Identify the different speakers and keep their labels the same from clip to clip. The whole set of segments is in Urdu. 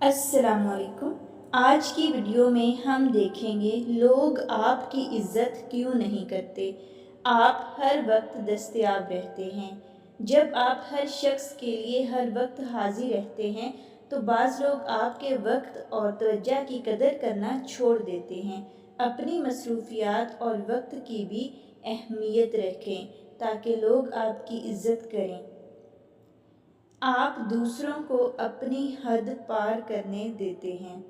Speaker 1: السلام علیکم۔ آج کی ویڈیو میں ہم دیکھیں گے لوگ آپ کی عزت کیوں نہیں کرتے۔ آپ ہر وقت دستیاب رہتے ہیں۔ جب آپ ہر شخص کے لیے ہر وقت حاضر رہتے ہیں تو بعض لوگ آپ کے وقت اور توجہ کی قدر کرنا چھوڑ دیتے ہیں۔ اپنی مصروفیات اور وقت کی بھی اہمیت رکھیں تاکہ لوگ آپ کی عزت کریں۔ آپ دوسروں کو اپنی حد پار کرنے دیتے ہیں۔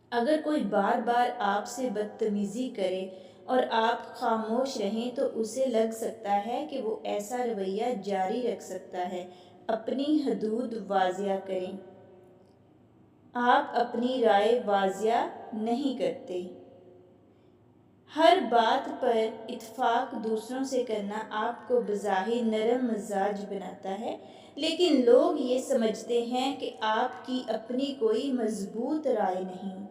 Speaker 1: اگر کوئی بار بار آپ سے بدتمیزی کرے اور آپ خاموش رہیں تو اسے لگ سکتا ہے کہ وہ ایسا رویہ جاری رکھ سکتا ہے۔ اپنی حدود واضح کریں۔ آپ اپنی رائے واضح نہیں کرتے۔ ہر بات پر اتفاق دوسروں سے کرنا آپ کو بظاہر نرم مزاج بناتا ہے، لیکن لوگ یہ سمجھتے ہیں کہ آپ کی اپنی کوئی مضبوط رائے نہیں۔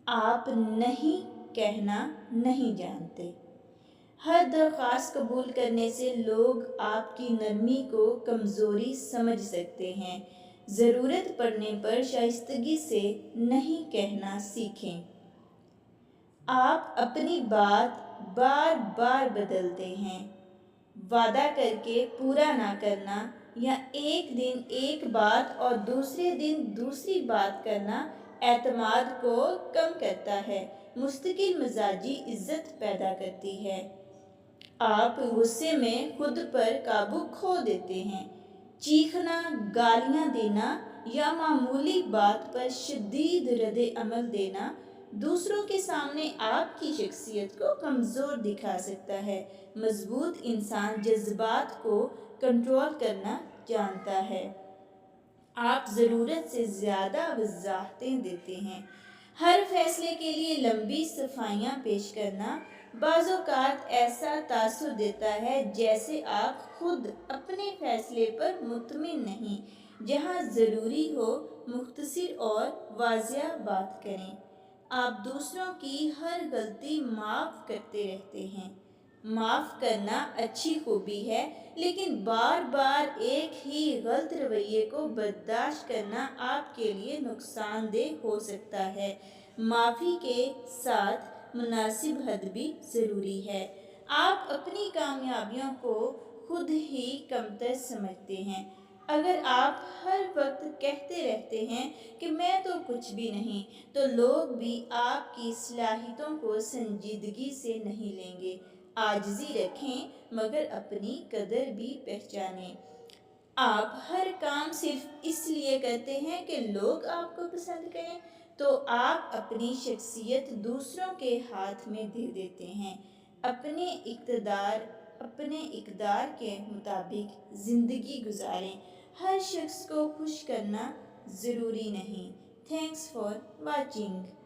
Speaker 1: آپ نہیں کہنا نہیں جانتے۔ ہر درخواست قبول کرنے سے لوگ آپ کی نرمی کو کمزوری سمجھ سکتے ہیں۔ ضرورت پڑنے پر شائستگی سے نہیں کہنا سیکھیں۔ آپ اپنی بات بار بار بدلتے ہیں۔ وعدہ کر کے پورا نہ کرنا یا ایک دن ایک بات اور دوسرے دن دوسری بات کرنا اعتماد کو کم کرتا ہے۔ مستقل مزاجی عزت پیدا کرتی ہے۔ آپ غصے میں خود پر قابو کھو دیتے ہیں۔ چیخنا، گالیاں دینا یا معمولی بات پر شدید رد عمل دینا دوسروں کے سامنے آپ کی شخصیت کو کمزور دکھا سکتا ہے۔ مضبوط انسان جذبات کو کنٹرول کرنا جانتا ہے۔ آپ ضرورت سے زیادہ وضاحتیں دیتے ہیں۔ ہر فیصلے کے لیے لمبی صفائیاں پیش کرنا بعض اوقات ایسا تاثر دیتا ہے جیسے آپ خود اپنے فیصلے پر مطمئن نہیں۔ جہاں ضروری ہو مختصر اور واضح بات کریں۔ آپ دوسروں کی ہر غلطی معاف کرتے رہتے ہیں۔ معاف کرنا اچھی خوبی ہے، لیکن بار بار ایک ہی غلط رویے کو برداشت کرنا آپ کے لیے نقصان دہ ہو سکتا ہے۔ معافی کے ساتھ مناسب حد بھی ضروری ہے۔ آپ اپنی کامیابیوں کو خود ہی کمتر سمجھتے ہیں۔ اگر آپ ہر وقت کہتے رہتے ہیں کہ میں تو کچھ بھی نہیں، تو لوگ بھی آپ کی صلاحیتوں کو سنجیدگی سے نہیں لیں گے۔ عاجزی رکھیں مگر اپنی قدر بھی پہچانیں۔ آپ ہر کام صرف اس لیے کرتے ہیں کہ لوگ آپ کو پسند کریں تو آپ اپنی شخصیت دوسروں کے ہاتھ میں دے دیتے ہیں۔ اپنے اقدار کے مطابق زندگی گزاریں۔ ہر شخص کو خوش کرنا ضروری نہیں۔ Thanks for watching.